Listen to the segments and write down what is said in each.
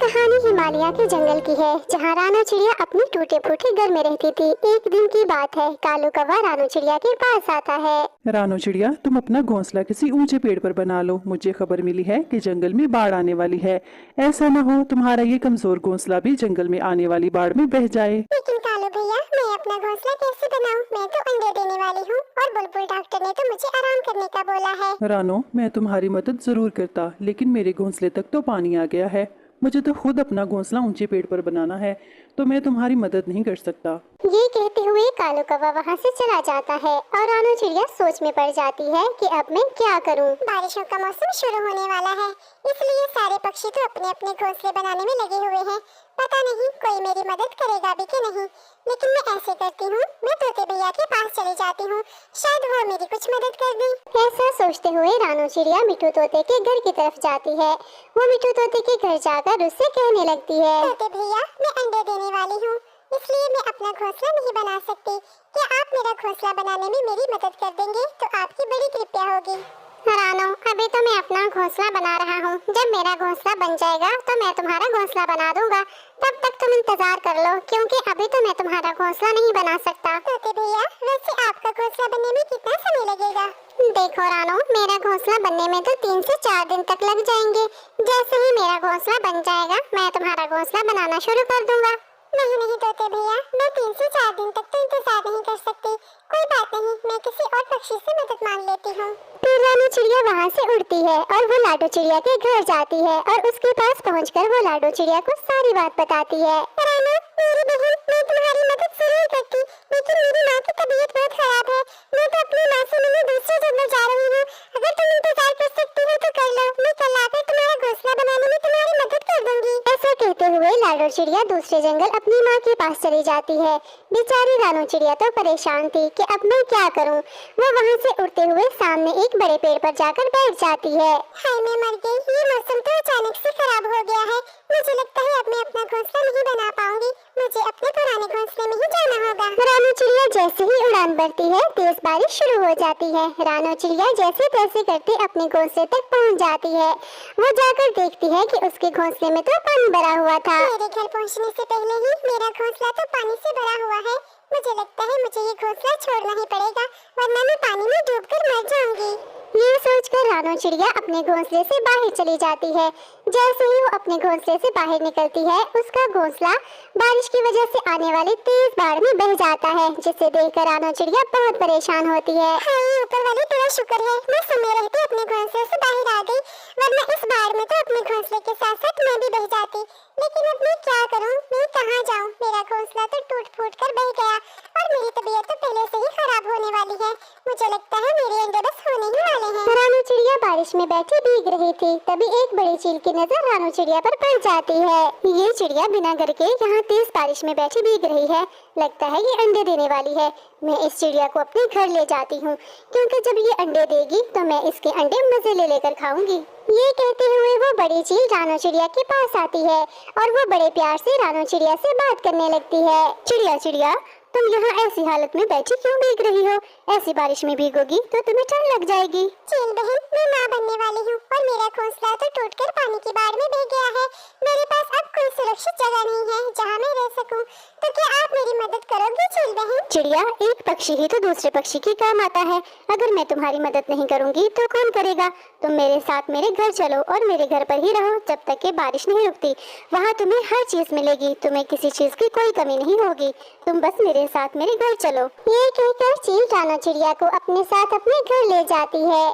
कहानी हिमालय के जंगल की है, जहाँ रानू चिड़िया अपने टूटे फूटे घर में रहती थी। एक दिन की बात है, कालू कौवा रानू चिड़िया के पास आता है। रानू चिड़िया, तुम अपना घोंसला किसी ऊंचे पेड़ पर बना लो। मुझे खबर मिली है कि जंगल में बाढ़ आने वाली है। ऐसा न हो तुम्हारा ये कमजोर घोंसला भी जंगल में आने वाली बाढ़ में बह जाए। लेकिन कालू भैया, मैं अपना घोंसला कैसे बनाऊं? मैं तो अंडे देने वाली हूँ और बुलबुल डॉक्टर ने तो मुझे आराम करने का बोला है। रानू, मैं तुम्हारी मदद जरूर करता, लेकिन मेरे घोंसले तक तो पानी आ गया है। मुझे तो खुद अपना घोंसला ऊंचे पेड़ पर बनाना है, तो मैं तुम्हारी मदद नहीं कर सकता। ये कहते हुए कालू कौवा वहाँ से चला जाता है और रानू चिड़िया सोच में पड़ जाती है कि अब मैं क्या करूं। बारिशों का मौसम शुरू होने वाला है, इसलिए सारे पक्षी तो अपने अपने घोंसले बनाने में लगे हुए हैं। पता नहीं कोई मेरी मदद करेगा भी कि नहीं, लेकिन मैं ऐसे करती हूँ, मैं तोते भैया के पास चली जाती हूँ, शायद वो मेरी कुछ मदद कर दे। ऐसा सोचते हुए रानू चिड़िया मिट्टू तोते के घर की तरफ जाती है। वो मिट्टू तोते के घर जाकर उससे कहने लगती है, तोते भैया, मैं अंडे देने वाली हूँ, इसलिए मैं अपना घोंसला नहीं बना सकती। क्या आप मेरा घोंसला बनाने में मेरी मदद कर देंगे तो आपकी बड़ी कृपया होगी। रानू, अभी तो मैं अपना घोंसला बना रहा हूँ। जब मेरा घोंसला बन जाएगा तो मैं तुम्हारा घोंसला बना दूंगा। तब तक तुम इंतजार कर लो, क्योंकि अभी तो मैं तुम्हारा घोंसला नहीं बना सकता। तोते भैया, वैसे आपका घोंसला बनने में कितना समय लगेगा? देखो रानू, मेरा घोंसला बनने में तो 3 से 4 दिन तक लग जाएंगे। जैसे ही मेरा घोंसला बन जाएगा, मैं तुम्हारा घोंसला बनाना शुरू कर दूंगा। नहीं नहीं तोते भैया, मैं 3 से 4 दिन तक तो इंतजार नहीं कर सकती। कोई बात नहीं, मैं किसी और पक्षी से मदद मांग लेती हूँ। फिर रानू चिड़िया वहाँ से उड़ती है और वो लाडू चिड़िया के घर जाती है और उसके पास पहुँचकर वो लाडू चिड़िया को सारी बात बताती है। रानू, मेरी बहन, मैं तुम्हारी मदद जरूर करती, लेकिन मेरी माँ की तबीयत बहुत खराब है। मैं तो अपनी माँ से मिलने दूसरे जंगल जा रही हूँ। अगर तुम इंतजार कर सकती हो तो कर लो, मैं कल आकर तुम्हारा घोंसला बनाने में तुम्हारी मदद कर दूंगी। ऐसा कहते हुए लाडू चिड़िया दूसरे जंगल अपनी माँ के पास चली जाती है। बेचारी रानू चिड़िया तो परेशान थी कि अब मैं क्या करूं। वो वहाँ से उड़ते हुए सामने एक बड़े पेड़ पर जाकर बैठ जाती है। हाय, मैं मर गई। ये मौसम तो अचानक से खराब हो गया है। मुझे लगता है अब मैं अपना घोंसला नहीं बना पाऊंगी। मुझे अपने पुराने घोंसले में ही जाना होगा। रानू चिड़िया जैसे ही उड़ान भरती है, तेज बारिश शुरू हो जाती है। रानू चिड़िया जैसे तैसे करते अपने घोंसले तक पहुँच जाती है। वो जाकर देखती है कि उसके घोंसले में तो पानी भरा हुआ था। मेरे घर पहुँचने से पहले ही मेरा घोंसला तो पानी से भरा हुआ है। मुझे लगता है मुझे ये घोंसला छोड़ना ही पड़ेगा, वरना मैं पानी में डूबकर मर जाऊंगी। ये सोचकर रानू चिड़िया अपने घोंसले से बाहर चली जाती है। जैसे ही वो अपने घोंसले से बाहर निकलती है, उसका घोंसला बारिश की वजह से आने वाली तेज बाढ़ में बह जाता है, जिसे देखकर रानू चिड़िया बहुत परेशान होती है। हाय ऊपर वाले, तेरा शुक्र है मैं समय रहते अपने घोंसले से बाहर आ गई, वरना इस बाढ़ में तो अपने घोंसले के साथ साथ मैं भी बह जाती। लेकिन अब मैं क्या करूं? मैं कहां जाऊं? मेरा घोंसला तो टूट फूट कर बह गया और मेरी तबीयत तो पहले से ही खराब होने वाली है। मुझे लगता है मेरे अंडे बस होने ही वाले हैं। रानू चिड़िया बारिश में बैठी भीग रही थी, तभी एक बड़ी चील की नजर रानू चिड़िया पर पड़ जाती है। ये चिड़िया बिना घर के यहाँ तेज बारिश में बैठी भीग रही है। लगता है ये अंडे देने वाली है। मैं इस चिड़िया को अपने घर ले जाती हूँ, क्योंकि जब ये अंडे देगी तो मैं इसके अंडे मजे ले लेकर खाऊंगी। ये कहते हुए वो बड़ी चील रानू चिड़िया के पास आती है और वो बड़े प्यार से रानू चिड़िया से बात करने लगती है। चिड़िया चिड़िया, तुम यहाँ ऐसी हालत में बैठी क्यों भीग रही हो? ऐसी बारिश में भीगोगी तो तुम्हें ठंड लग जाएगी। चील बहन, मैं माँ बनने वाली हूँ और मेरा घोंसला तो टूटकर पानी की बाढ़ में बह गया है। मेरे पास अब कोई सुरक्षित जगह नहीं है जहाँ मैं रह सकूँ। तो क्या आप मेरी मदद करोगी चील बहन? चिड़िया, एक पक्षी ही तो दूसरे पक्षी के काम आता है। अगर मैं तुम्हारी मदद नहीं करूँगी तो कौन करेगा? तुम मेरे साथ मेरे घर चलो और मेरे घर पर ही रहो जब तक कि बारिश नहीं रुकती। वहाँ तुम्हें हर चीज मिलेगी, तुम्हें किसी चीज की कोई कमी नहीं होगी। तुम बस मेरे साथ मेरे घर चलो। ये कहकर चील रानू चिड़िया को अपने साथ अपने घर ले जाती है।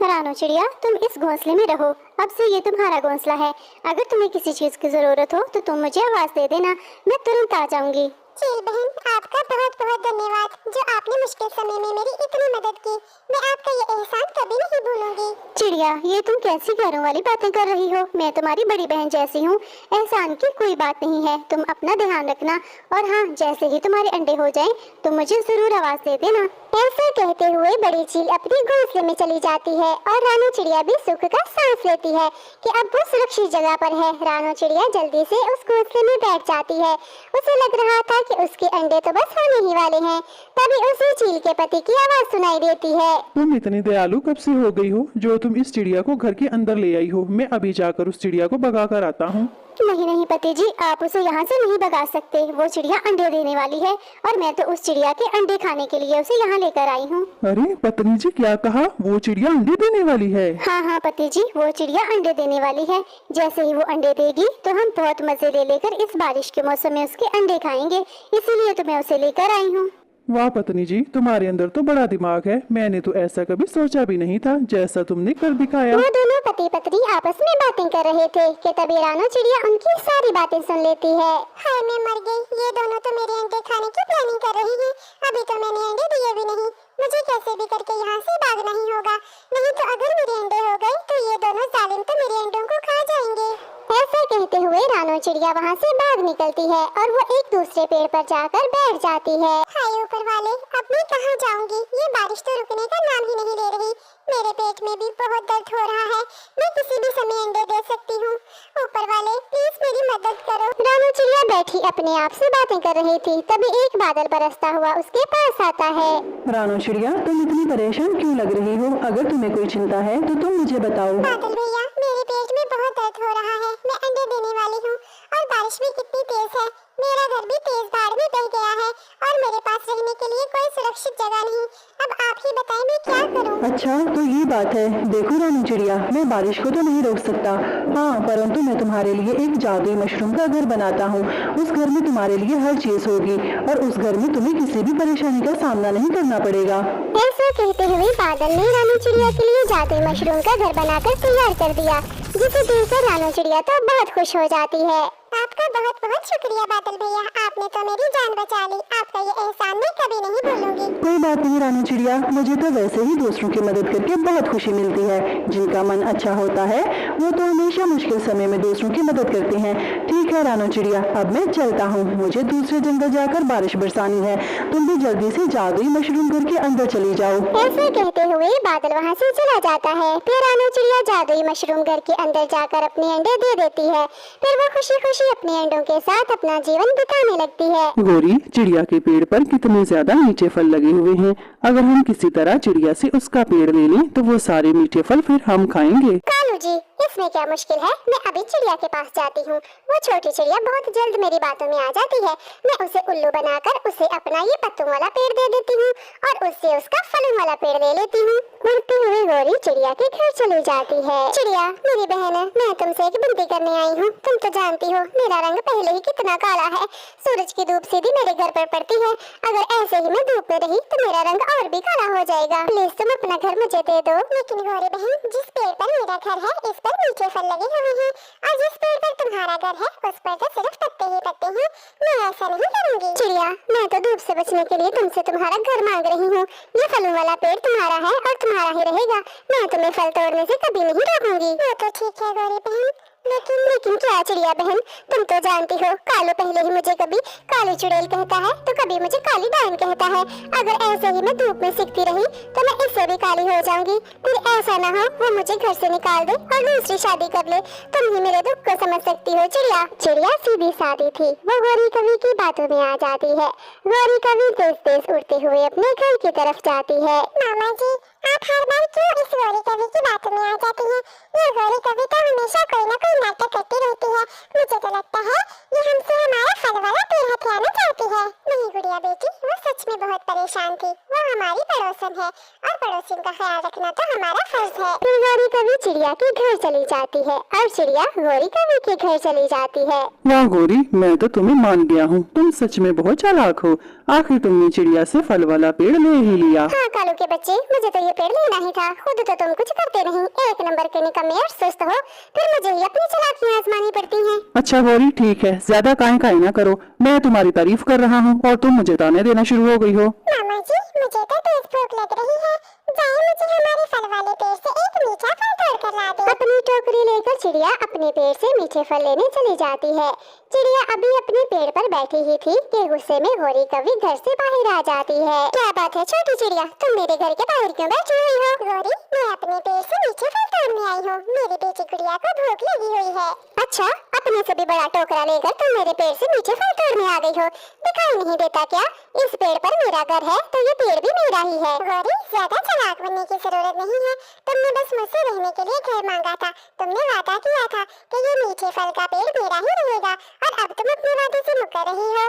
रानू चिड़िया, तुम इस घोंसले में रहो, अब से ये तुम्हारा घोंसला है। अगर तुम्हें किसी चीज की जरूरत हो तो तुम मुझे आवाज दे देना, मैं तुरंत आ जाऊंगी। चील बहन, आपका बहुत बहुत धन्यवाद, जो आपने मुश्किल समय में मेरी इतनी मदद की। मैं आपका ये एहसान कभी नहीं भूलूंगी। चिड़िया, ये तुम कैसी घरों वाली बातें कर रही हो? मैं तुम्हारी बड़ी बहन जैसी हूँ, एहसान की कोई बात नहीं है। तुम अपना ध्यान रखना, और हाँ, जैसे ही तुम्हारे अंडे हो जाएं, तुम मुझे जरूर आवाज दे देना। ऐसा कहते हुए बड़ी चील अपने घोंसले में चली जाती है और रानू चिड़िया भी सुख का सांस लेती है कि अब वो सुरक्षित जगह पर है। रानू चिड़िया जल्दी से उस घोंसले में बैठ जाती है। उसे लग रहा था कि उसके अंडे तो बस होने ही वाले हैं। तभी उसे चील के पति की आवाज सुनाई देती है। तुम इतनी दयालु कब से हो गई हो जो तुम इस चिड़िया को घर के अंदर ले आई हो? मैं अभी जाकर उस चिड़िया को भगा कर आता हूँ। नहीं नहीं पति जी, आप उसे यहाँ से नहीं भगा सकते। वो चिड़िया अंडे देने वाली है और मैं तो उस चिड़िया के अंडे खाने के लिए उसे यहाँ लेकर आई हूँ। अरे पत्नी जी, क्या कहा? वो चिड़िया अंडे देने वाली है? हाँ हाँ पति जी, वो चिड़िया अंडे देने वाली है। जैसे ही वो अंडे देगी तो हम बहुत मजे ले लेकर इस बारिश के मौसम में उसके अंडे खाएंगे, इसीलिए तो मैं उसे लेकर आई हूँ। वाह पत्नी जी, तुम्हारे अंदर तो बड़ा दिमाग है। मैंने तो ऐसा कभी सोचा भी नहीं था जैसा तुमने कर दिखाया। वो दोनों पति पत्नी आपस में बातें कर रहे थे कि तभी रानो चिड़िया उनकी सारी बातें सुन लेती है। हाय मैं मर गई, ये दोनों तो मेरे अंडे खाने की प्लानिंग कर रही हैं। अभी तो मैंने अंडे दिए भी नहीं। मुझे कैसे भी करके यहाँ से भागना ही होगा, नहीं तो अगर मेरे अंडे हो गए तो ये दोनों जालिम तो मेरे अंडों को खा जाएंगे। ऐसा कहते हुए रानो चिड़िया वहाँ से भाग निकलती है और वो एक दूसरे पेड़ पर जाकर बैठ जाती है। हाय ऊपर वाले, अब मैं कहाँ जाऊँगी? ये बारिश तो रुकने का नाम ही नहीं ले रही। मेरे पेट में भी बहुत दर्द हो रहा है। मैं किसी भी समय अंडे दे सकती हूँ। ऊपर वाले प्लीज मेरी मदद करो। रानो चिड़िया बैठी अपने आप से बातें कर रही थी, तभी एक बादल बरसता हुआ उसके पास आता है। रानो चिड़िया, तुम इतनी परेशान क्यों लग रही हो? अगर तुम्हें कोई चिंता है तो तुम मुझे बताओ। बादल भैया, मेरे पेट में बहुत दर्द हो रहा है। मैं अंडे देने वाली हूँ और बारिश भी कितनी तेज है। मेरा घर भी तेज बाढ़ में बह गया है और मेरे पास रहने के लिए कोई सुरक्षित जगह नहीं। अब आप ही बताएं मैं क्या करूं? अच्छा तो ये बात है। देखो रानी चिड़िया, मैं बारिश को तो नहीं रोक सकता, हाँ, परंतु मैं तुम्हारे लिए एक जादुई मशरूम का घर बनाता हूँ। उस घर में तुम्हारे लिए हर चीज होगी और उस घर में तुम्हें किसी भी परेशानी का सामना नहीं करना पड़ेगा। ऐसा कहते हुए बादल ने रानी चिड़िया के लिए जादुई मशरूम का घर बनाकर तैयार कर दिया, जिसे देखकर रानी चिड़िया तो बहुत खुश हो जाती है। आपका बहुत बहुत शुक्रिया बादल भैया, आपने तो मेरी जान बचा ली। आपका ये एहसान मैं कभी नहीं भूलूंगी। कोई बात नहीं रानी चिड़िया, मुझे तो वैसे ही दूसरों की मदद करके बहुत खुशी मिलती है। जिनका मन अच्छा होता है वो तो हमेशा मुश्किल समय में दूसरों की मदद करते हैं। ठीक है रानो चिड़िया, अब मैं चलता हूँ, मुझे दूसरे जंगल जाकर बारिश बरसानी है। तुम भी जल्दी से जादुई मशरूम घर के अंदर चली जाओ। ऐसा कहते हुए बादल वहाँ से चला जाता है। फिर रानो चिड़िया जादुई मशरूम घर के अंदर जाकर अपने अंडे दे देती है। फिर वो खुशी खुशी अपने अंडों के साथ अपना जीवन बिताने लगती है। गोरी, चिड़िया के पेड़ पर कितने ज्यादा मीठे फल लगे हुए हैं। अगर हम किसी तरह चिड़िया से उसका पेड़ ले लें तो वो सारे मीठे फल फिर हम खाएंगे। कालू जी, इसमें क्या मुश्किल है? मैं अभी चिड़िया के पास जाती हूँ। वो छोटी चिड़िया बहुत जल्द मेरी बातों में आ जाती है। मैं उसे उल्लू बनाकर उसे अपना ये पत्तों वाला पेड़ दे देती हूँ और उससे उसका फलों वाला पेड़ ले लेती हूँ। उड़ती हुई गोरी चिड़िया के घर चली जाती है। चिड़िया मेरी बहन है, मैं तुमसे एक विनती करने आई हूँ। तुम तो जानती हो मेरा रंग पहले ही कितना काला है। सूरज की धूप सीधी मेरे घर पर पड़ती है। अगर ऐसे ही मैं धूप में रही तो मेरा रंग और भी काला हो जाएगा। प्लीज तुम अपना घर मुझे दे दो। लेकिन गौरी बहन, जिस पेड़ पर मेरा घर है इस पर मीठे फल लगे हुए हैं और जिस पेड़ पर तुम्हारा घर है उस पर तो सिर्फ पत्ते ही पत्ते हैं। मैं ऐसा नहीं करूँगी। चिड़िया, मैं तो धूप से बचने के लिए तुमसे तुम्हारा घर मांग रही हूँ। ये फलों वाला पेड़ तुम्हारा है और तुम्हारा ही रहेगा। मैं तुम्हें फल तोड़ने से कभी नहीं रोकूंगी। वो तो ठीक है गौरी बहन, लेकिन क्या चिड़िया बहन, तुम तो जानती हो कालू पहले ही मुझे कभी काली चुड़ैल कहता है तो कभी मुझे काली डायन कहता है। अगर ऐसे ही मैं धूप में सिकती रही तो मैं इससे भी काली हो जाऊंगी। फिर ऐसा ना हो वो मुझे घर से निकाल दे और दूसरी शादी कर ले। तुम ही मेरे दुख को समझ सकती हो चिड़िया। चिड़िया सीधी सादी थी, वो गौरी कवि की बातों में आ जाती है। गौरी कवि तेज तेज उड़ते हुए अपने घर की तरफ जाती है। मामा जी, आप हर बार क्यों इस गौरी कवि की बातों में आ जाती हैं? ये गौरी कवि तो हमेशा कोई ना कोई नाटक करती रहती है। मुझे तो लगता है ये हमसे हमारा फल वाला पेड़ हथियाना चाहती है। नहीं गुड़िया बेटी, वो सच में बहुत परेशान थी। वो हमारी पड़ोसन है और पड़ोसियों का ख्याल रखना तो हमारा फर्ज है। फिर गौरी कवि चिड़िया के घर चली जाती है और चिड़िया गौरी कवि के घर चली जाती है। वाह गोरी, मैं तो तुम्हें मान गया हूँ। तुम सच में बहुत चालाक हो। आखिर तुमने चिड़िया से फल वाला पेड़ ले ही लिया। हाँ कालू के बच्चे, मुझे तो ये पेड़ लेना ही था। खुद तो तुम कुछ करते नहीं, एक नंबर के निकम्मे और सुस्त हो। फिर मुझे ही अपनी चालाकियां आजमानी पड़ती हैं। अच्छा गौरी, ठीक है, ज्यादा काहे ना करो। मैं तुम्हारी तारीफ कर रहा हूँ और तुम मुझे ताने देना शुरू हो गई हो। मामा जी, मुझे तो तेज भूख लग रही है। जाए मुझे हमारे फल वाले पेड़ से एक मीठा फल तोड़ कर ला दे। अपनी टोकरी लेकर चिड़िया अपने पेड़ से मीठे फल लेने चली जाती है। चिड़िया अभी अपने पेड़ पर बैठी ही थी कि गुस्से में गौरी कवि घर से बाहर आ जाती है। क्या बात है छोटी चिड़िया, तुम मेरे घर के बाहर क्यों बैठी हुई हो? गौरी, मैं अपने पेड़ से मीठे फल तोड़ने आई हूँ। मेरी बेटी गुड़िया को भूख लगी हुई है। अच्छा, अपने से भी बड़ा टोकरा लेकर तुम मेरे पेड़ से मीठे फल तोड़ने आ गई हो। दिखाई नहीं देता क्या? इस पेड़ पर मेरा घर है तो ये पेड़ भी मेरा ही है। गौरी, ज्यादा चालाक बनने की जरूरत नहीं है। तुमने बस मुझसे रहने के लिए घर मांगा था। तुमने वादा किया था कि ये मीठे फल का पेड़ मेरा ही रहेगा और अब तुम अपने वादे से मुकर रही हो।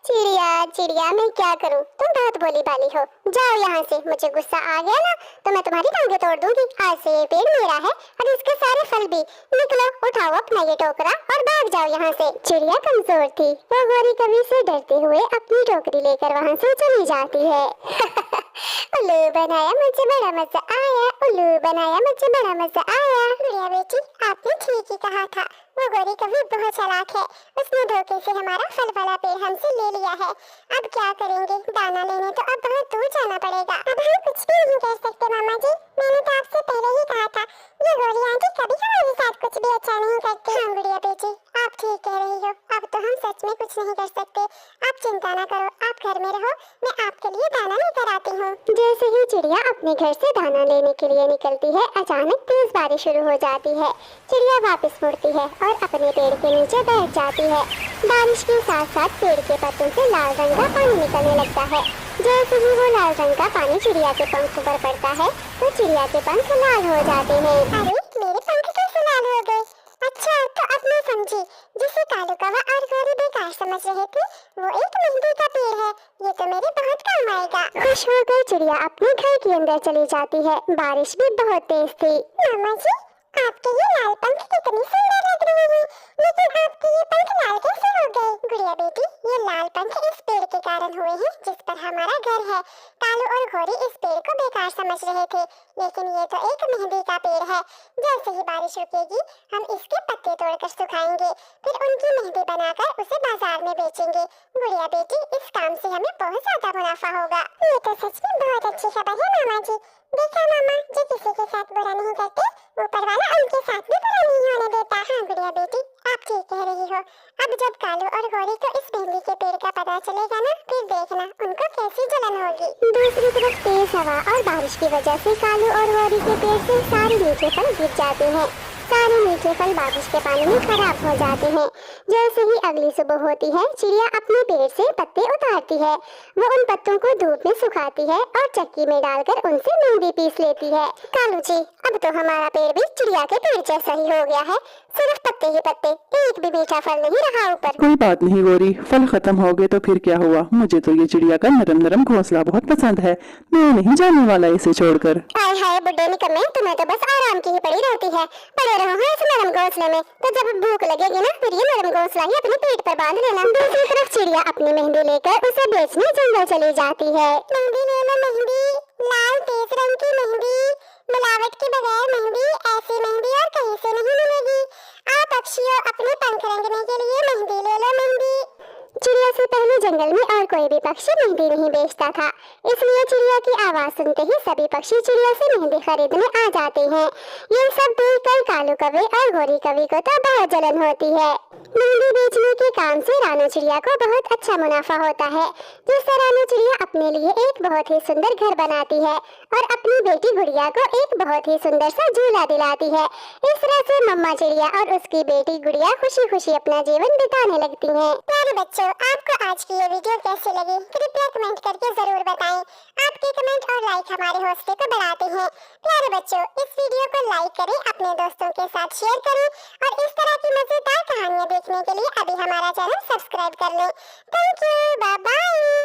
चिड़िया चिड़िया मैं क्या करूं, तुम बहुत भोली भाली हो। जाओ यहाँ से, मुझे गुस्सा आ गया ना तो मैं तुम्हारी टांगे तोड़ दूंगी। आज से ये पेड़ मेरा है और इसके सारे फल भी। निकलो, उठाओ अपना ये टोकरा और भाग जाओ यहाँ से। चिड़िया कमजोर थी, वो गौरी कवि से डरते हुए अपनी टोकरी लेकर वहाँ से चली जाती है। उल्लू बनाया मुझे बड़ा मजा आया, उल्लू बनाया मुझे बड़ा मजा आया। गुड़िया बेटी, आपने ठीक ही कहा था, वो गौरी कवि बहुत चालाक है। उसने धोखे से हमारा फल वाला पेड़ हमसे ले लिया है। अब क्या करेंगे, दाना लेने तो अब बहुत दूर जाना पड़ेगा। अब हम कुछ भी नहीं कर सकते मामा जी, मैंने तो आपसे पहले ही कहा था, ये गौरी आंटी कभी हमारे साथ कुछ भी अच्छा नहीं करती। हाँ गुड़िया बेटी, आप ठीक कह रही हो, अब तो हम सच में कुछ नहीं कर सकते। आप चिंता ना करो, आप घर में रहो, मैं आपके लिए दाना लेकर आती हूँ। जैसे ही चिड़िया अपने घर से दाना लेने के लिए निकलती है, अचानक तेज बारिश शुरू हो जाती है। चिड़िया वापस मुड़ती है और अपने पेड़ के नीचे बैठ जाती है। बारिश के साथ साथ पेड़ के पत्तों से लाल रंग का पानी निकलने लगता है। जैसे ही वो लाल रंग का पानी चिड़िया के पंख पर पड़ता है तो चिड़िया के पंख लाल हो जाते हैं। अरे मेरे पंख कैसे लाल हो गए? अच्छा, तो अब मैं समझी, जिसे कालू कौवा और गौरी बेकार समझ रहे थे वो एक मेहंदी का पेड़ है। ये तो मेरे बहुत काम आएगा। खुश होकर चिड़िया अपने घर के अंदर चली जाती है। बारिश भी बहुत तेज थी। मामा जी, आपके ये लाल पंख कितनी सुंदर लग रहे हैं, लेकिन आपके ये पंख लाल कैसे हो गए? गुड़िया बेटी, ये लाल पंख इस पेड़ के कारण हुए हैं जिस पर हमारा घर है। कालू और गौरी इस पेड़ को बेकार समझ रहे थे, लेकिन ये तो एक मेहंदी का पेड़ है। जैसे ही बारिश रुकेगी हम इसके पत्ते तोड़कर सुखाएंगे, फिर उनकी मेहंदी बनाकर उसे बाजार में बेचेंगे। गुड़िया बेटी, इस काम से हमें बहुत ज्यादा मुनाफा होगा। ये तो सच में बहुत अच्छी खबर है मामा जी। देखा मामा जी, किसी के साथ बुरा नहीं करते, ऊपर वाला उनके साथ भी बुरा नहीं होने देता। हाँ गुड़िया बेटी, आप ठीक कह रही हो। अब जब कालू और गौरी को इस मेहंदी के पेड़ का पता चलेगा ना, फिर देखना उनको कैसी जलन होगी। दूसरी तरफ तेज हवा और बारिश की वजह से कालू और गौरी के पेड़ से सारे मीठे फल गिर जाते हैं। सारे मीठे फल बारिश के पानी में खराब हो जाते हैं। जैसे ही अगली सुबह होती है, चिड़िया अपने पेड़ से पत्ते उतारती है। वो उन पत्तों को धूप में सुखाती है और चक्की में डालकर उनसे मेहंदी पीस लेती है। कालू जी, अब तो हमारा पेड़ भी चिड़िया के पेड़ जैसा ही हो गया है, सिर्फ पत्ते ही पत्ते, एक भी मीठा फल नहीं रहा ऊपर। कोई बात नहीं गौरी, फल खत्म हो गए तो फिर क्या हुआ। मुझे तो ये चिड़िया का नरम नरम घोंसला बहुत पसंद है, मैं नहीं जाने वाला इसे छोड़कर। हाय हाय बुड्ढे निकम्मे, तुम्हें तो बस आराम की ही पड़ी रहती है। पड़े रहो हाँ इस नरम घोंसले में, तो जब भूख लगेगी ना फिर ये नरम घोंसला ही अपने पेट पर बांध लेना। दूसरी तरफ चिड़िया अपनी मेहंदी लेकर उसे बेचने जंगल चली जाती है। मेहंदी ले लो मेहंदी, लाल तेज रंग की मेहंदी, मिलावट के बगैर मेहंदी, ऐसी मेहंदी और कहीं से नहीं मिलेगी। आप पक्षियों, अपने पंख रंगने के लिए मेहंदी ले लो मेहंदी। चिड़िया से पहले जंगल में और कोई भी पक्षी मेहंदी नहीं बेचता था, इसलिए चिड़िया की आवाज सुनते ही सभी पक्षी चिड़िया से मेहंदी खरीदने आ जाते हैं। ये सब देखकर कालू कवि और गौरी कवि को तो बहुत जलन होती है। मेहंदी बेचने के काम से रानू चिड़िया को बहुत अच्छा मुनाफा होता है, जिससे रानू चिड़िया अपने लिए एक बहुत ही सुंदर घर बनाती है और अपनी बेटी गुड़िया को एक बहुत ही सुंदर सा झूला दिलाती है। इस तरह से मम्मा चिड़िया और उसकी बेटी गुड़िया खुशी खुशी अपना जीवन बिताने लगती हैं। प्यारे बच्चों, आपको आज की ये वीडियो कैसी लगी कृपया कमेंट करके जरूर बताएं। आपके कमेंट और लाइक हमारे हौसले को बढ़ाते हैं। प्यारे बच्चों, इस वीडियो को लाइक करें, अपने दोस्तों के साथ शेयर करें और इस तरह की मजेदार कहानियाँ देखने के लिए अभी हमारा चैनल सब्सक्राइब कर लें। Thank you, bye bye.